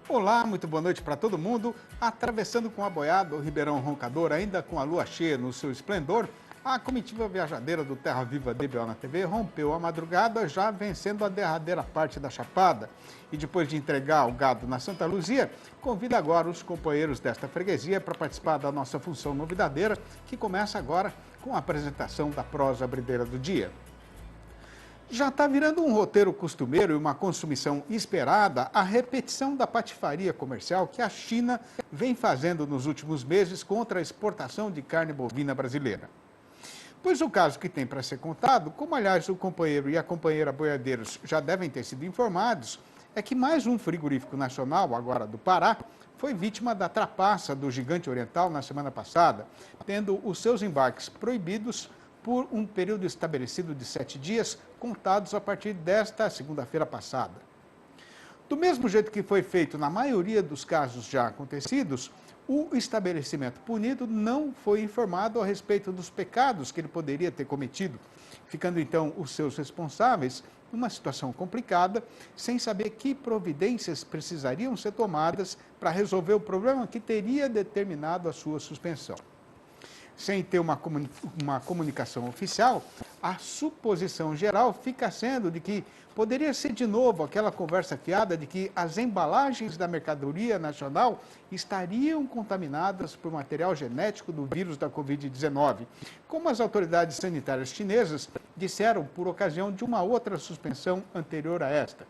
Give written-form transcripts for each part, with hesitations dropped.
Olá, muito boa noite para todo mundo. Atravessando com a boiada o Ribeirão Roncador, ainda com a lua cheia no seu esplendor, a comitiva viajadeira do Terra Viva DBO na TV rompeu a madrugada, já vencendo a derradeira parte da Chapada. E depois de entregar o gado na Santa Luzia, convida agora os companheiros desta freguesia para participar da nossa função novidadeira, que começa agora com a apresentação da prosa brideira do dia. Já está virando um roteiro costumeiro e uma consumição esperada a repetição da patifaria comercial que a China vem fazendo nos últimos meses contra a exportação de carne bovina brasileira. Pois o caso que tem para ser contado, como aliás o companheiro e a companheira boiadeiros já devem ter sido informados, é que mais um frigorífico nacional, agora do Pará, foi vítima da trapaça do gigante oriental na semana passada, tendo os seus embarques proibidos por um período estabelecido de 7 dias, contados a partir desta segunda-feira passada. Do mesmo jeito que foi feito na maioria dos casos já acontecidos, o estabelecimento punido não foi informado a respeito dos pecados que ele poderia ter cometido, ficando então os seus responsáveis numa situação complicada, sem saber que providências precisariam ser tomadas para resolver o problema que teria determinado a sua suspensão. Sem ter uma comunicação oficial, a suposição geral fica sendo de que poderia ser de novo aquela conversa fiada de que as embalagens da mercadoria nacional estariam contaminadas por material genético do vírus da Covid-19, como as autoridades sanitárias chinesas disseram por ocasião de uma outra suspensão anterior a esta,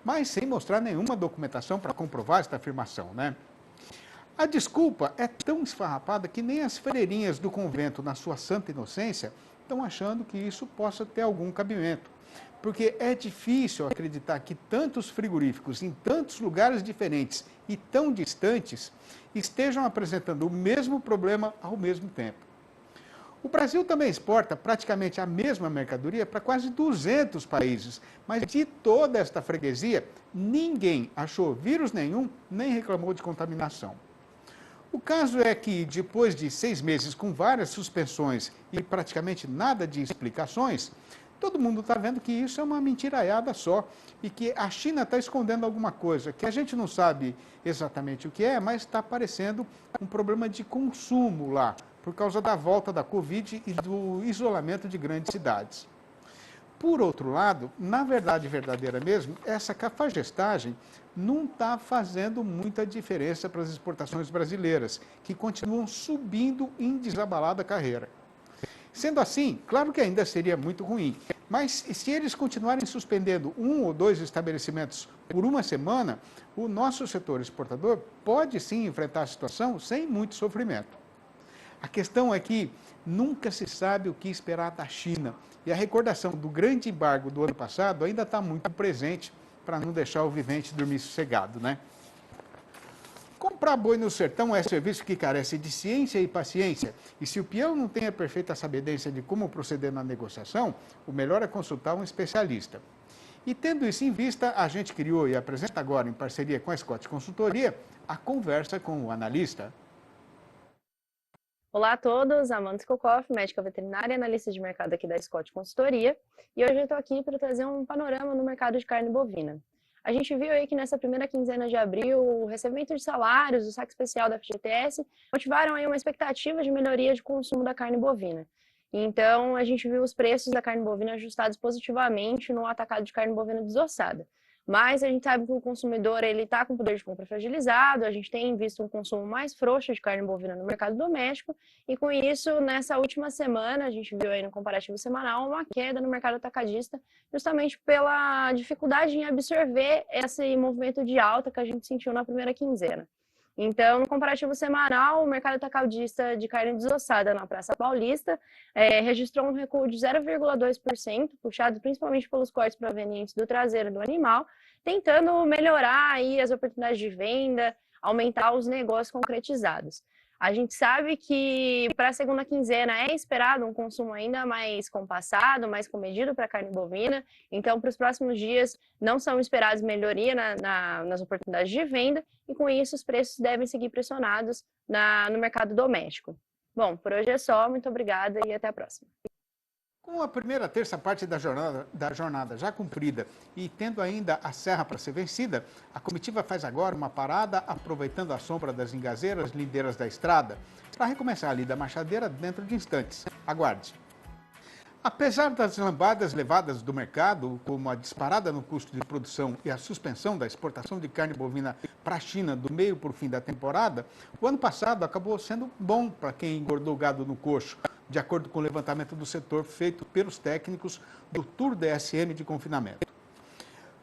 mas sem mostrar nenhuma documentação para comprovar esta afirmação, né? A desculpa é tão esfarrapada que nem as freirinhas do convento, na sua santa inocência, estão achando que isso possa ter algum cabimento. Porque é difícil acreditar que tantos frigoríficos em tantos lugares diferentes e tão distantes estejam apresentando o mesmo problema ao mesmo tempo. O Brasil também exporta praticamente a mesma mercadoria para quase 200 países, mas de toda esta freguesia, ninguém achou vírus nenhum nem reclamou de contaminação. O caso é que, depois de 6 meses com várias suspensões e praticamente nada de explicações, todo mundo está vendo que isso é uma mentiraiada só e que a China está escondendo alguma coisa, que a gente não sabe exatamente o que é, mas está aparecendo um problema de consumo lá, por causa da volta da Covid e do isolamento de grandes cidades. Por outro lado, na verdade verdadeira mesmo, essa cafajestagem não está fazendo muita diferença para as exportações brasileiras, que continuam subindo em desabalada carreira. Sendo assim, claro que ainda seria muito ruim, mas se eles continuarem suspendendo 1 ou 2 estabelecimentos por uma semana, o nosso setor exportador pode sim enfrentar a situação sem muito sofrimento. A questão é que nunca se sabe o que esperar da China e a recordação do grande embargo do ano passado ainda está muito presente para não deixar o vivente dormir sossegado, né? Comprar boi no sertão é serviço que carece de ciência e paciência, e se o peão não tem a perfeita sabedência de como proceder na negociação, o melhor é consultar um especialista. E tendo isso em vista, a gente criou e apresenta agora, em parceria com a Scott Consultoria, a conversa com o analista. Olá a todos, Amanda Skokoff, médica veterinária e analista de mercado aqui da Scott Consultoria. E hoje eu estou aqui para trazer um panorama no mercado de carne bovina. A gente viu aí que nessa primeira quinzena de abril, o recebimento de salários, o saque especial da FGTS, motivaram aí uma expectativa de melhoria de consumo da carne bovina. Então, a gente viu os preços da carne bovina ajustados positivamente no atacado de carne bovina desossada. Mas a gente sabe que o consumidor ele está com o poder de compra fragilizado, a gente tem visto um consumo mais frouxo de carne bovina no mercado doméstico, e com isso, nessa última semana, a gente viu aí no comparativo semanal uma queda no mercado atacadista, justamente pela dificuldade em absorver esse movimento de alta que a gente sentiu na primeira quinzena. Então, no comparativo semanal, o mercado atacadista de carne desossada na Praça Paulista registrou um recuo de 0,2%, puxado principalmente pelos cortes provenientes do traseiro do animal, tentando melhorar aí as oportunidades de venda, aumentar os negócios concretizados. A gente sabe que para a segunda quinzena é esperado um consumo ainda mais compassado, mais comedido para a carne bovina. Então, para os próximos dias, não são esperados melhoria nas oportunidades de venda e, com isso, os preços devem seguir pressionados no mercado doméstico. Bom, por hoje é só. Muito obrigada e até a próxima. Com a primeira terça parte da jornada já cumprida e tendo ainda a serra para ser vencida, a comitiva faz agora uma parada, aproveitando a sombra das engazeiras lindeiras da estrada, para recomeçar ali da Machadeira dentro de instantes. Aguarde. Apesar das lambadas levadas do mercado, como a disparada no custo de produção e a suspensão da exportação de carne bovina para a China do meio para o fim da temporada, o ano passado acabou sendo bom para quem engordou gado no coxo, de acordo com o levantamento do setor feito pelos técnicos do Tour DSM de confinamento.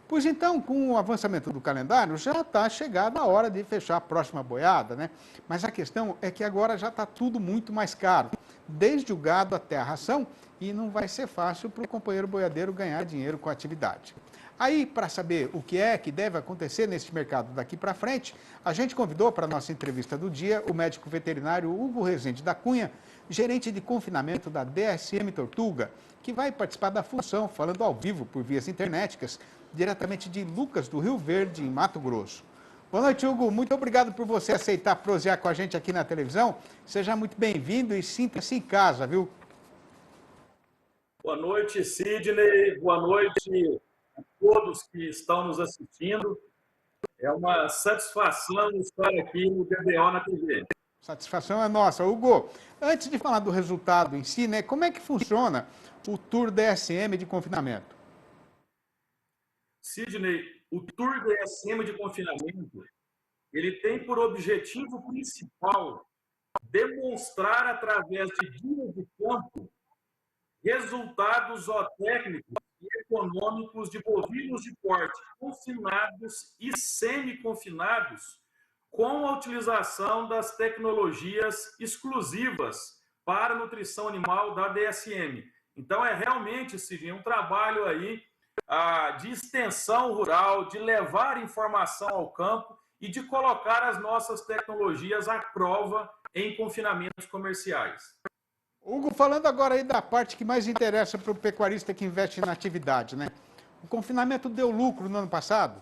Pois então, com o avançamento do calendário, já está chegada a hora de fechar a próxima boiada, né? Mas a questão é que agora já está tudo muito mais caro, desde o gado até a ração, e não vai ser fácil para o companheiro boiadeiro ganhar dinheiro com a atividade. Aí, para saber o que é que deve acontecer nesse mercado daqui para frente, a gente convidou para a nossa entrevista do dia o médico veterinário Hugo Rezende da Cunha, gerente de confinamento da DSM Tortuga, que vai participar da função, falando ao vivo por vias internéticas, diretamente de Lucas do Rio Verde, em Mato Grosso. Boa noite, Hugo. Muito obrigado por você aceitar prosear com a gente aqui na televisão. Seja muito bem-vindo e sinta-se em casa, viu? Boa noite, Sidney. Boa noite a todos que estão nos assistindo. É uma satisfação estar aqui no DBO na TV. Satisfação é nossa. Hugo, antes de falar do resultado em si, né, como é que funciona o Tour DSM de confinamento? Sidney, o Tour DSM de confinamento, ele tem por objetivo principal demonstrar através de dias de campo resultados zootécnicos e econômicos de bovinos de porte confinados e semi-confinados com a utilização das tecnologias exclusivas para a nutrição animal da DSM. Então, é realmente, Sidney, um trabalho aí de extensão rural, de levar informação ao campo e de colocar as nossas tecnologias à prova em confinamentos comerciais. Hugo, falando agora aí da parte que mais interessa para o pecuarista que investe na atividade, né? O confinamento deu lucro no ano passado?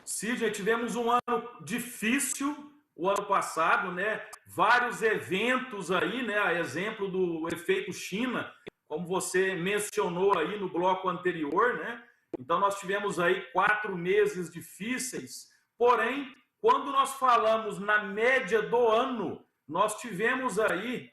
Sidney, tivemos um ano difícil o ano passado, né? Vários eventos aí, né? A exemplo do efeito China, como você mencionou aí no bloco anterior, né? Então, nós tivemos aí 4 meses difíceis, porém, quando nós falamos na média do ano, nós tivemos aí,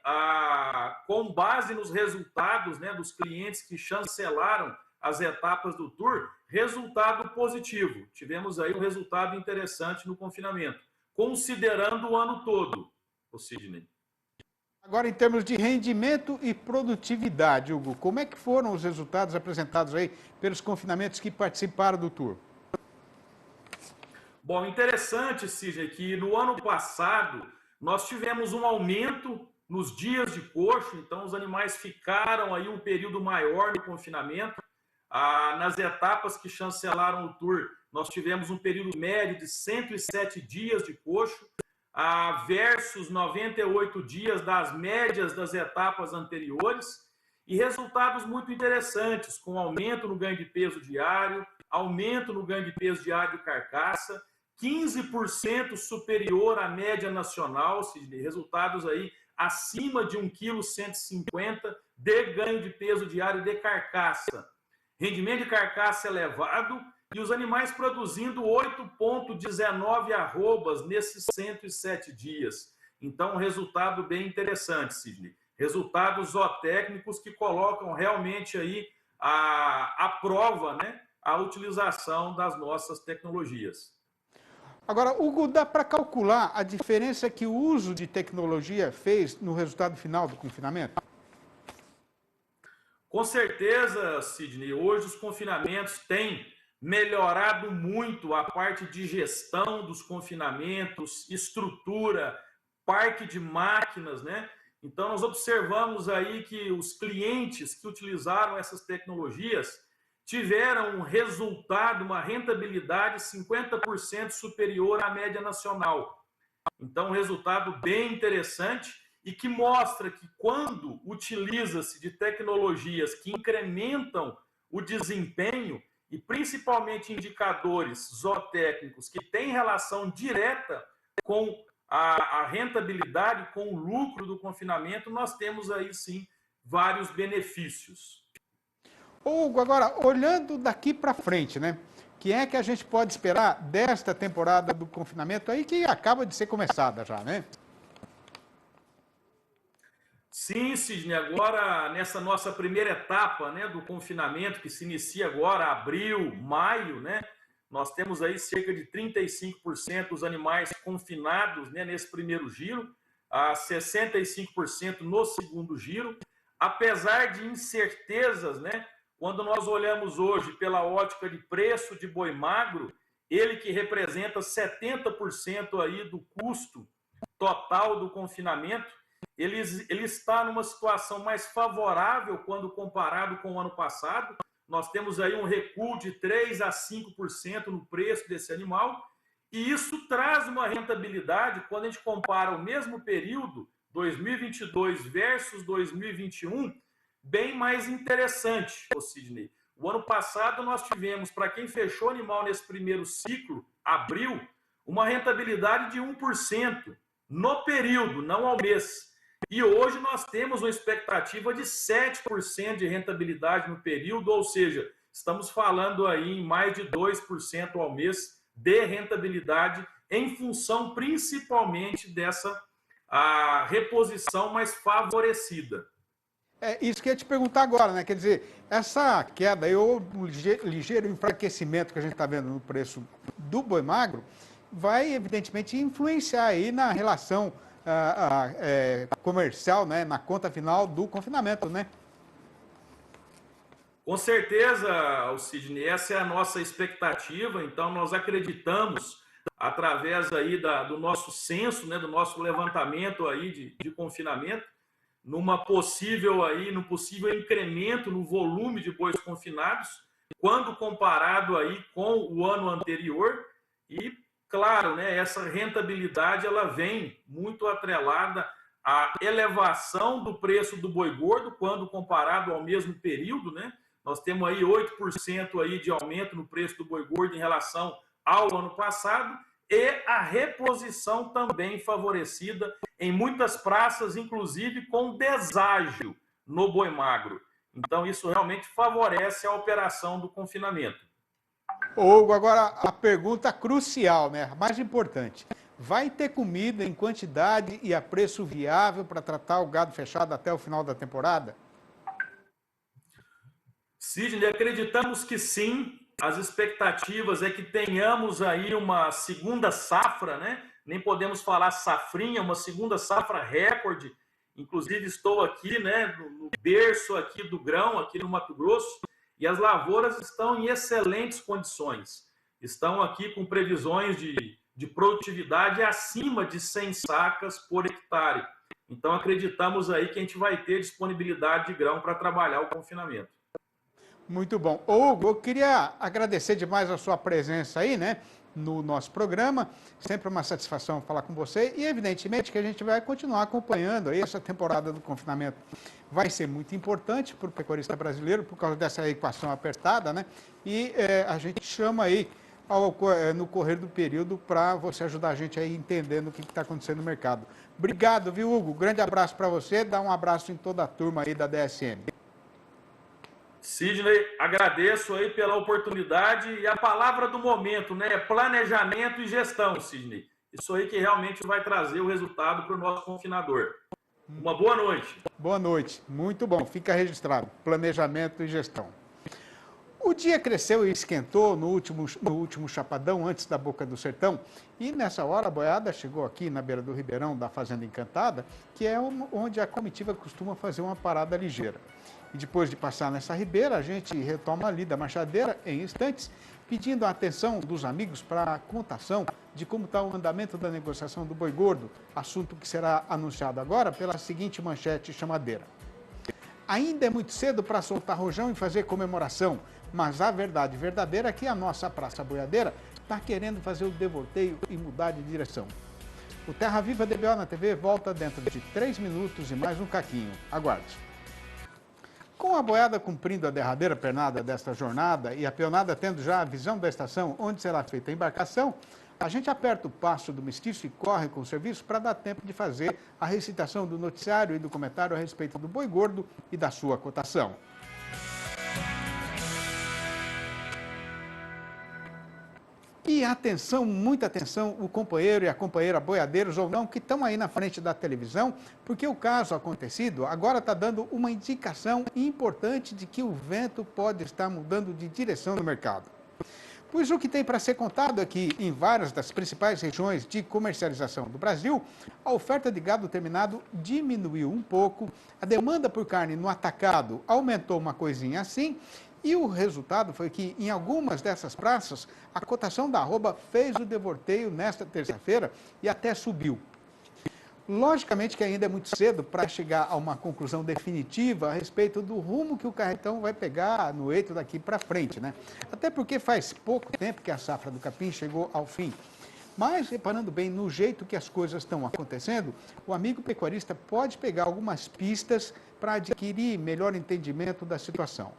com base nos resultados, né, dos clientes que chancelaram as etapas do Tour, resultado positivo. Tivemos aí um resultado interessante no confinamento, considerando o ano todo, o Sidney. Agora, em termos de rendimento e produtividade, Hugo, como é que foram os resultados apresentados aí pelos confinamentos que participaram do Tour? Bom, interessante, Sidney, que no ano passado nós tivemos um aumento nos dias de coxo, então os animais ficaram aí um período maior no confinamento. Nas etapas que chancelaram o Tour, nós tivemos um período médio de 107 dias de coxo, versus 98 dias das médias das etapas anteriores, e resultados muito interessantes, com aumento no ganho de peso diário, aumento no ganho de peso diário de carcaça, 15% superior à média nacional, resultados aí acima de 1,150 kg de ganho de peso diário de carcaça. Rendimento de carcaça elevado e os animais produzindo 8,19 arrobas nesses 107 dias. Então, um resultado bem interessante, Sidney. Resultados zootécnicos que colocam realmente aí à prova, né, a utilização das nossas tecnologias. Agora, Hugo, dá para calcular a diferença que o uso de tecnologia fez no resultado final do confinamento? Com certeza, Sidney, hoje os confinamentos têm melhorado muito a parte de gestão dos confinamentos, estrutura, parque de máquinas, né? Então, nós observamos aí que os clientes que utilizaram essas tecnologias tiveram um resultado, uma rentabilidade 50% superior à média nacional. Então, um resultado bem interessante e que mostra que quando utiliza-se de tecnologias que incrementam o desempenho e principalmente indicadores zootécnicos que têm relação direta com a rentabilidade, com o lucro do confinamento, nós temos aí sim vários benefícios. Hugo, agora, olhando daqui para frente, né? O que é que a gente pode esperar desta temporada do confinamento aí, que acaba de ser começada já, né? Sim, Sidney, agora nessa nossa primeira etapa, né, do confinamento, que se inicia agora, abril, maio, né, nós temos aí cerca de 35% dos animais confinados, né, nesse primeiro giro, a 65% no segundo giro. Apesar de incertezas, né, quando nós olhamos hoje pela ótica de preço de boi magro, ele que representa 70% aí do custo total do confinamento, ele está numa situação mais favorável quando comparado com o ano passado. Nós temos aí um recuo de 3 a 5% no preço desse animal, e isso traz uma rentabilidade, quando a gente compara o mesmo período, 2022 versus 2021, bem mais interessante, Sidney. O ano passado nós tivemos, para quem fechou animal nesse primeiro ciclo, abril, uma rentabilidade de 1% no período, não ao mês. E hoje nós temos uma expectativa de 7% de rentabilidade no período, ou seja, estamos falando aí em mais de 2% ao mês de rentabilidade, em função principalmente dessa reposição mais favorecida. É isso que eu ia te perguntar agora, né? Quer dizer, essa queda ou um ligeiro enfraquecimento que a gente está vendo no preço do boi magro vai, evidentemente, influenciar aí na relação comercial, né? Na conta final do confinamento, né? Com certeza, Sidney, essa é a nossa expectativa. Então, nós acreditamos, através aí do nosso censo, né, do nosso levantamento aí de confinamento, num possível incremento no volume de bois confinados, quando comparado aí com o ano anterior. E, claro, né, essa rentabilidade ela vem muito atrelada à elevação do preço do boi gordo, quando comparado ao mesmo período, né? Nós temos aí 8% aí de aumento no preço do boi gordo em relação ao ano passado, e a reposição também favorecida em muitas praças, inclusive com deságio no boi magro. Então, isso realmente favorece a operação do confinamento. Hugo, agora a pergunta crucial, né? A mais importante. Vai ter comida em quantidade e a preço viável para tratar o gado fechado até o final da temporada? Sidney, acreditamos que sim. As expectativas é que tenhamos aí uma segunda safra, né? Nem podemos falar safrinha, uma segunda safra recorde. Inclusive estou aqui, né, no berço aqui do grão, aqui no Mato Grosso, e as lavouras estão em excelentes condições. Estão aqui com previsões de produtividade acima de 100 sacas por hectare. Então acreditamos aí que a gente vai ter disponibilidade de grão para trabalhar o confinamento. Muito bom. Hugo, eu queria agradecer demais a sua presença aí, né, no nosso programa. Sempre uma satisfação falar com você e, evidentemente, que a gente vai continuar acompanhando aí essa temporada do confinamento. Vai ser muito importante para o pecuarista brasileiro por causa dessa equação apertada, né? E a gente chama aí no correr do período para você ajudar a gente aí entendendo o que está acontecendo no mercado. Obrigado, viu, Hugo? Grande abraço para você. Dá um abraço em toda a turma aí da DSM. Sidney, agradeço aí pela oportunidade, e a palavra do momento, né, é planejamento e gestão, Sidney. Isso aí que realmente vai trazer o resultado para o nosso confinador. Uma boa noite. Boa noite, muito bom, fica registrado, planejamento e gestão. O dia cresceu e esquentou no último chapadão, antes da Boca do Sertão, e nessa hora a boiada chegou aqui na beira do Ribeirão da Fazenda Encantada, que é onde a comitiva costuma fazer uma parada ligeira. E depois de passar nessa ribeira, a gente retoma ali da Machadeira em instantes, pedindo a atenção dos amigos para a contação de como está o andamento da negociação do boi gordo, assunto que será anunciado agora pela seguinte manchete chamadeira. Ainda é muito cedo para soltar rojão e fazer comemoração, mas a verdade verdadeira é que a nossa Praça Boiadeira está querendo fazer o devolteio e mudar de direção. O Terra Viva DBO na TV volta dentro de 3 minutos e mais um caquinho. Aguarde. Com a boiada cumprindo a derradeira pernada desta jornada e a peonada tendo já a visão da estação onde será feita a embarcação, A gente aperta o passo do mestiço e corre com o serviço para dar tempo de fazer a recitação do noticiário e do comentário a respeito do boi gordo e da sua cotação. E atenção, muita atenção, o companheiro e a companheira boiadeiros ou não, que estão aí na frente da televisão, porque o caso acontecido agora está dando uma indicação importante de que o vento pode estar mudando de direção no mercado. Pois o que tem para ser contado é que, em várias das principais regiões de comercialização do Brasil, a oferta de gado terminado diminuiu um pouco, a demanda por carne no atacado aumentou uma coisinha assim, e o resultado foi que, em algumas dessas praças, a cotação da arroba fez o devorteio nesta terça-feira e até subiu. Logicamente que ainda é muito cedo para chegar a uma conclusão definitiva a respeito do rumo que o carretão vai pegar no eito daqui para frente, né? Até porque faz pouco tempo que a safra do capim chegou ao fim. Mas, reparando bem no jeito que as coisas estão acontecendo, o amigo pecuarista pode pegar algumas pistas para adquirir melhor entendimento da situação.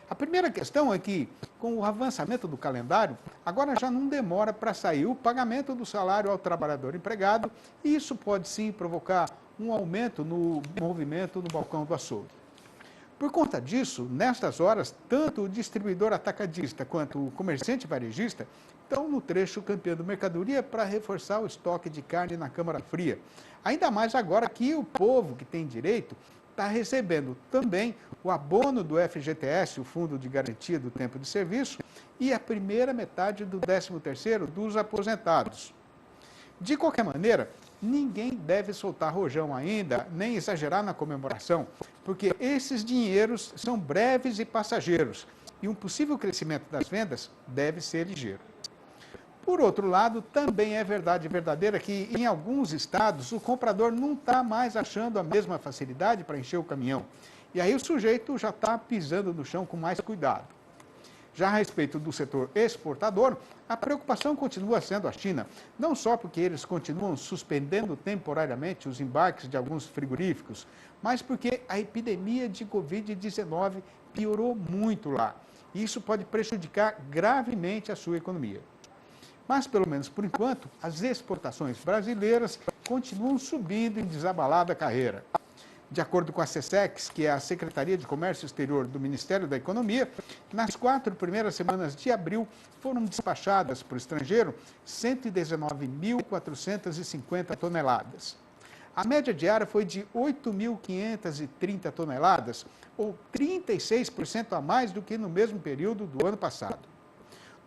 A primeira questão é que, com o avançamento do calendário, agora já não demora para sair o pagamento do salário ao trabalhador empregado, e isso pode sim provocar um aumento no movimento no balcão do açougue. Por conta disso, nestas horas, tanto o distribuidor atacadista quanto o comerciante varejista estão no trecho campeando mercadoria para reforçar o estoque de carne na câmara fria. Ainda mais agora que o povo que tem direito está recebendo também o abono do FGTS, o Fundo de Garantia do Tempo de Serviço, e a primeira metade do 13º dos aposentados. De qualquer maneira, ninguém deve soltar rojão ainda, nem exagerar na comemoração, porque esses dinheiros são breves e passageiros, e um possível crescimento das vendas deve ser ligeiro. Por outro lado, também é verdade verdadeira que, em alguns estados, o comprador não está mais achando a mesma facilidade para encher o caminhão. E aí o sujeito já está pisando no chão com mais cuidado. Já a respeito do setor exportador, a preocupação continua sendo a China, não só porque eles continuam suspendendo temporariamente os embarques de alguns frigoríficos, mas porque a epidemia de Covid-19 piorou muito lá. E isso pode prejudicar gravemente a sua economia. Mas, pelo menos por enquanto, as exportações brasileiras continuam subindo em desabalada carreira. De acordo com a SECEX, que é a Secretaria de Comércio Exterior do Ministério da Economia, nas 4 primeiras semanas de abril foram despachadas para o estrangeiro 119.450 toneladas. A média diária foi de 8.530 toneladas, ou 36% a mais do que no mesmo período do ano passado.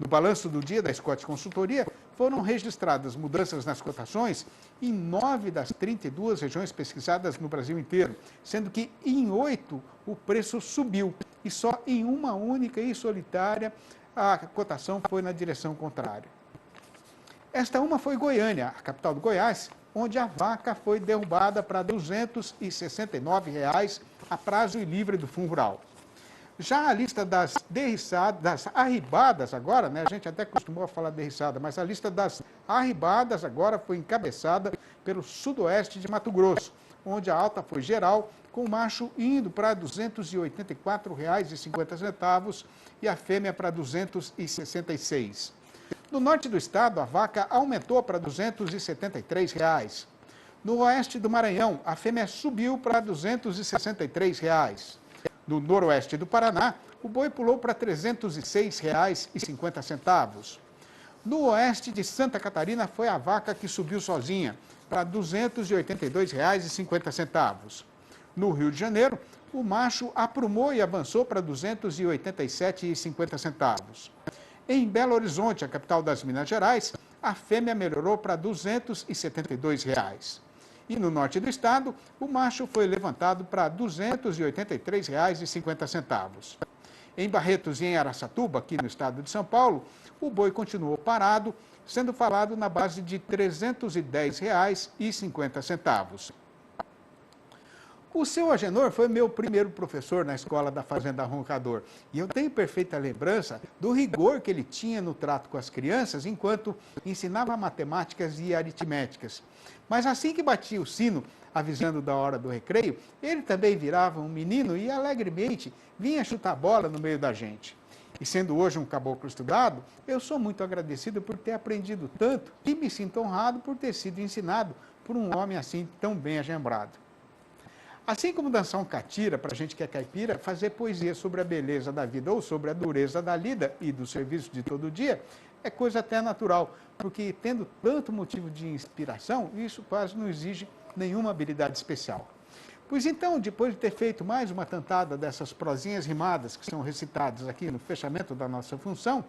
No balanço do dia da Scott Consultoria, foram registradas mudanças nas cotações em 9 das 32 regiões pesquisadas no Brasil inteiro, sendo que em 8 o preço subiu e só em uma única e solitária a cotação foi na direção contrária. Esta uma foi Goiânia, a capital do Goiás, onde a vaca foi derrubada para R$ 269 a prazo e livre do Fundo Rural. Já a lista das arribadas agora, né, a gente até costumou falar derriçada, mas a lista das arribadas agora foi encabeçada pelo sudoeste de Mato Grosso, onde a alta foi geral, com o macho indo para R$ 284,50 e a fêmea para R$ 266. No norte do estado, a vaca aumentou para R$ 273. No oeste do Maranhão, a fêmea subiu para R$ 263. No noroeste do Paraná, o boi pulou para R$ 306,50. No oeste de Santa Catarina, foi a vaca que subiu sozinha, para R$ 282,50. No Rio de Janeiro, o macho aprumou e avançou para R$ 287,50. Em Belo Horizonte, a capital das Minas Gerais, a fêmea melhorou para R$ 272. E no norte do estado, o macho foi levantado para R$ 283,50. Em Barretos e em Araçatuba, aqui no estado de São Paulo, o boi continuou parado, sendo falado na base de R$ 310,50. O seu Agenor foi meu primeiro professor na escola da Fazenda Roncador. E eu tenho perfeita lembrança do rigor que ele tinha no trato com as crianças enquanto ensinava matemáticas e aritméticas. Mas assim que batia o sino, avisando da hora do recreio, ele também virava um menino e alegremente vinha chutar bola no meio da gente. E sendo hoje um caboclo estudado, eu sou muito agradecido por ter aprendido tanto e me sinto honrado por ter sido ensinado por um homem assim tão bem agembrado. Assim como dançar um catira para a gente que é caipira, fazer poesia sobre a beleza da vida ou sobre a dureza da lida e do serviço de todo dia, é coisa até natural, porque tendo tanto motivo de inspiração, isso quase não exige nenhuma habilidade especial. Pois então, depois de ter feito mais uma tantada dessas prosinhas rimadas que são recitadas aqui no fechamento da nossa função,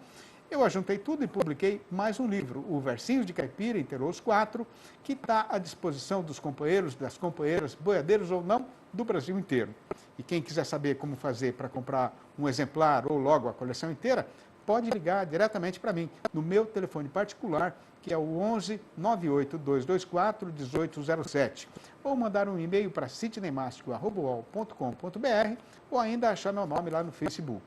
eu ajuntei tudo e publiquei mais um livro, o Versinhos de Caipira, inteirou os 4, que está à disposição dos companheiros, das companheiras, boiadeiros ou não, do Brasil inteiro. E quem quiser saber como fazer para comprar um exemplar ou logo a coleção inteira, pode ligar diretamente para mim, no meu telefone particular, que é o 11 98 224 1807, ou mandar um e-mail para sidneymastico@uol.com.br ou ainda achar meu nome lá no Facebook.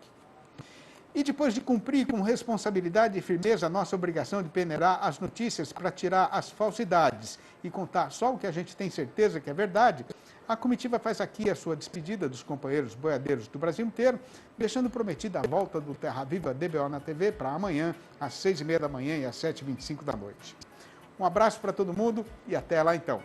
E depois de cumprir com responsabilidade e firmeza a nossa obrigação de peneirar as notícias para tirar as falsidades e contar só o que a gente tem certeza que é verdade, a comitiva faz aqui a sua despedida dos companheiros boiadeiros do Brasil inteiro, deixando prometida a volta do Terra Viva DBO na TV para amanhã, às 6h30 da manhã e às 7h25 da noite. Um abraço para todo mundo e até lá então.